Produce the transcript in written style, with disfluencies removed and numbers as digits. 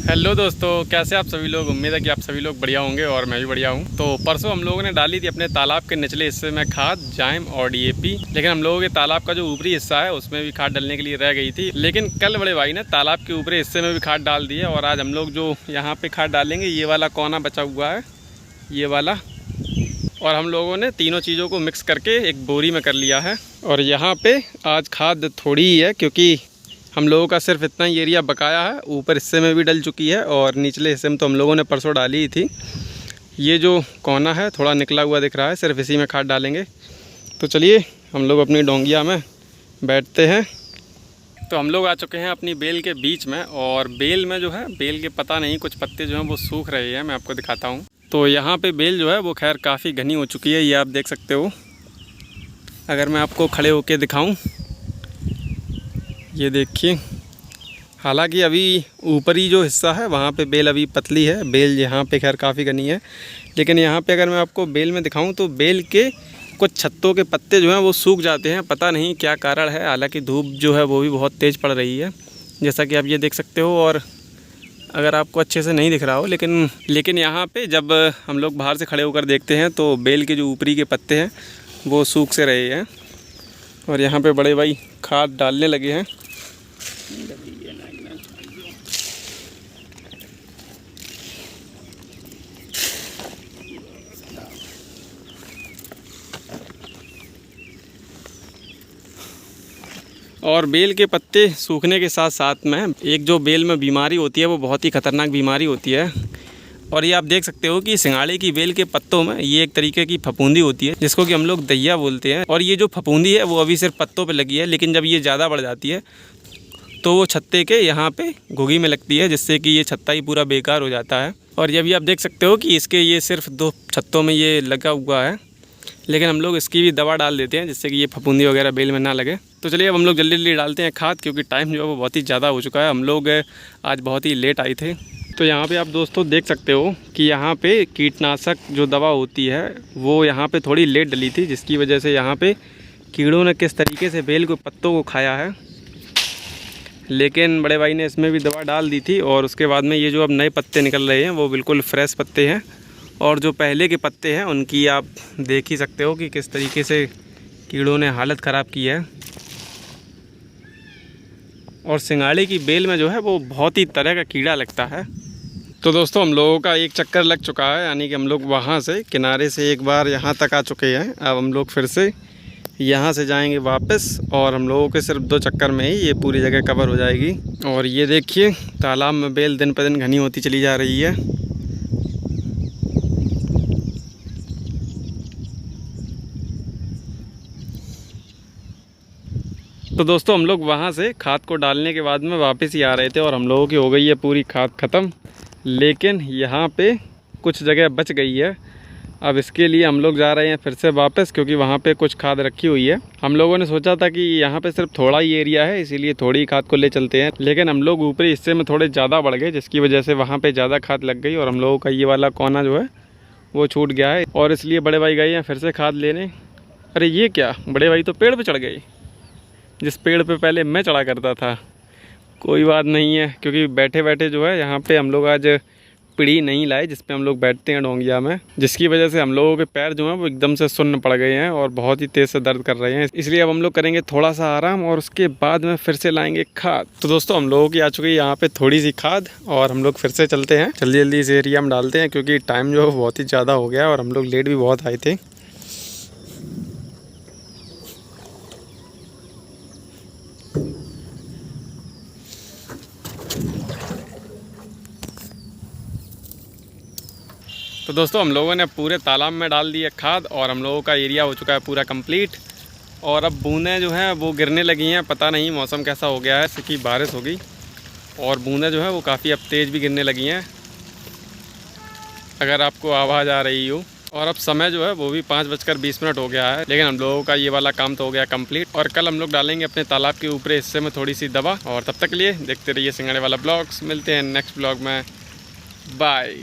Hello दोस्तों, कैसे आप सभी लोग। उम्मीद है कि आप सभी लोग बढ़िया होंगे और मैं भी बढ़िया हूं। तो परसों हम लोगों ने डाली थी अपने तालाब के निचले हिस्से में खाद, जाइम और डीएपी। लेकिन हम लोगों के तालाब का जो ऊपरी हिस्सा है उसमें भी खाद डालने के लिए रह गई थी। लेकिन कल बड़े भाई ने तालाब के ऊपरी हिस्से में भी खाद डाल दी है। और आज हम लोग जो यहाँ पे खाद डालेंगे, ये वाला कोना बचा हुआ है, ये वाला। और हम लोगों ने तीनों चीज़ों को मिक्स करके एक बोरी में कर लिया है। और यहाँ पे आज खाद थोड़ी ही है, क्योंकि हम लोगों का सिर्फ इतना ही एरिया बकाया है। ऊपर हिस्से में भी डल चुकी है और निचले हिस्से में तो हम लोगों ने परसों डाली ही थी। ये जो कोना है थोड़ा निकला हुआ दिख रहा है, सिर्फ इसी में खाद डालेंगे। तो चलिए हम लोग अपनी डोंगिया में बैठते हैं। तो हम लोग आ चुके हैं अपनी बेल के बीच में। और बेल में जो है, बेल के पता नहीं कुछ पत्ते जो हैं वो सूख रहे हैं, मैं आपको दिखाता हूँ। तो यहाँ पे बेल जो है वो खैर काफ़ी घनी हो चुकी है, ये आप देख सकते हो। अगर मैं आपको खड़े होके दिखाऊं, ये देखिए। हालांकि अभी ऊपरी जो हिस्सा है वहाँ पे बेल अभी पतली है, बेल यहाँ पे खैर काफ़ी घनी है। लेकिन यहाँ पे अगर मैं आपको बेल में दिखाऊं तो बेल के कुछ छत्तों के पत्ते जो हैं वो सूख जाते हैं, पता नहीं क्या कारण है। हालांकि धूप जो है वो भी बहुत तेज़ पड़ रही है, जैसा कि आप ये देख सकते हो। और अगर आपको अच्छे से नहीं दिख रहा हो, लेकिन यहाँ पे जब हम लोग बाहर से खड़े होकर देखते हैं तो बेल के जो ऊपरी के पत्ते हैं वो सूख से रहे हैं। और यहाँ पे बड़े भाई खाद डालने लगे हैं। और बेल के पत्ते सूखने के साथ साथ में एक जो बेल में बीमारी होती है वो बहुत ही ख़तरनाक बीमारी होती है। और ये आप देख सकते हो कि सिंघाड़े की बेल के पत्तों में ये एक तरीके की फफूंदी होती है, जिसको कि हम लोग दैया बोलते हैं। और ये जो फफूंदी है वो अभी सिर्फ पत्तों पे लगी है, लेकिन जब ये ज़्यादा बढ़ जाती है तो वो छत्ते के यहाँ पे घुगी में लगती है, जिससे कि ये छत्ता ही पूरा बेकार हो जाता है। और ये भी आप देख सकते हो कि इसके ये सिर्फ 2 छत्तों में ये लगा हुआ है, लेकिन हम लोग इसकी भी दवा डाल देते हैं जिससे कि ये फफूंदी वगैरह बेल में ना लगे। तो चलिए अब हम लोग जल्दी जल्दी डालते हैं खाद, क्योंकि टाइम जो है वो बहुत ही ज़्यादा हो चुका है। हम लोग आज बहुत ही लेट आए थे। तो यहाँ पे आप दोस्तों देख सकते हो कि यहाँ पे कीटनाशक जो दवा होती है वो यहाँ पे थोड़ी लेट डली थी, जिसकी वजह से यहाँ पे कीड़ों ने किस तरीके से बेल के पत्तों को खाया है। लेकिन बड़े भाई ने इसमें भी दवा डाल दी थी। और उसके बाद में ये जो अब नए पत्ते निकल रहे हैं वो बिल्कुल फ्रेश पत्ते हैं। और जो पहले के पत्ते हैं उनकी आप देख ही सकते हो कि किस तरीके से कीड़ों ने हालत ख़राब की है। और सिंघाड़े की बेल में जो है वो बहुत ही तरह का कीड़ा लगता है। तो दोस्तों हम लोगों का एक चक्कर लग चुका है, यानी कि हम लोग वहाँ से किनारे से एक बार यहाँ तक आ चुके हैं। अब हम लोग फिर से यहाँ से जाएंगे वापस। और हम लोगों के सिर्फ 2 चक्कर में ही ये पूरी जगह कवर हो जाएगी। और ये देखिए तालाब में बेल दिन पर दिन घनी होती चली जा रही है। तो दोस्तों हम लोग वहाँ से खाद को डालने के बाद में वापस ही आ रहे थे और हम लोगों की हो गई है पूरी खाद ख़त्म। लेकिन यहाँ पे कुछ जगह बच गई है। अब इसके लिए हम लोग जा रहे हैं फिर से वापस, क्योंकि वहाँ पे कुछ खाद रखी हुई है। हम लोगों ने सोचा था कि यहाँ पे सिर्फ थोड़ा ही एरिया है, इसीलिए थोड़ी खाद को ले चलते हैं। लेकिन हम लोग ऊपरी हिस्से में थोड़े ज़्यादा बढ़ गए, जिसकी वजह से वहाँ पर ज़्यादा खाद लग गई और हम लोगों का ये वाला कोना जो है वो छूट गया है। और इसलिए बड़े भाई गए हैं फिर से खाद लेने। अरे ये क्या, बड़े भाई तो पेड़ पर चढ़ गए, जिस पेड़ पे पहले मैं चढ़ा करता था। कोई बात नहीं है, क्योंकि बैठे बैठे जो है यहाँ पे हम लोग आज पीढ़ी नहीं लाए जिस पे हम लोग बैठते हैं डोंगिया में, जिसकी वजह से हम लोगों के पैर जो हैं वो एकदम से सुन्न पड़ गए हैं और बहुत ही तेज़ से दर्द कर रहे हैं। इसलिए अब हम लोग करेंगे थोड़ा सा आराम और उसके बाद में फिर से लाएंगे खाद। तो दोस्तों हम लोगों की आ चुकी है यहाँ पे थोड़ी सी खाद और हम लोग फिर से चलते हैं, जल्दी जल्दी इस एरिया में डालते हैं, क्योंकि टाइम जो है बहुत ही ज़्यादा हो गया और हम लोग लेट भी बहुत आए थे। तो दोस्तों हम लोगों ने पूरे तालाब में डाल दी है खाद और हम लोगों का एरिया हो चुका है पूरा कंप्लीट। और अब बूंदें जो हैं वो गिरने लगी हैं, पता नहीं मौसम कैसा हो गया है, इसकी बारिश होगी और बूंदें जो है वो काफ़ी अब तेज़ भी गिरने लगी हैं, अगर आपको आवाज़ आ रही हो। और अब समय जो है वो भी 5:20 हो गया है। लेकिन हम लोगों का ये वाला काम तो हो गया कंप्लीट। और कल हम लोग डालेंगे अपने तालाब के ऊपरी हिस्से में थोड़ी सी दवा। और तब तक के लिए देखते रहिए सिंघाड़े वाला ब्लॉग्स। मिलते हैं नेक्स्ट ब्लॉग में, बाय।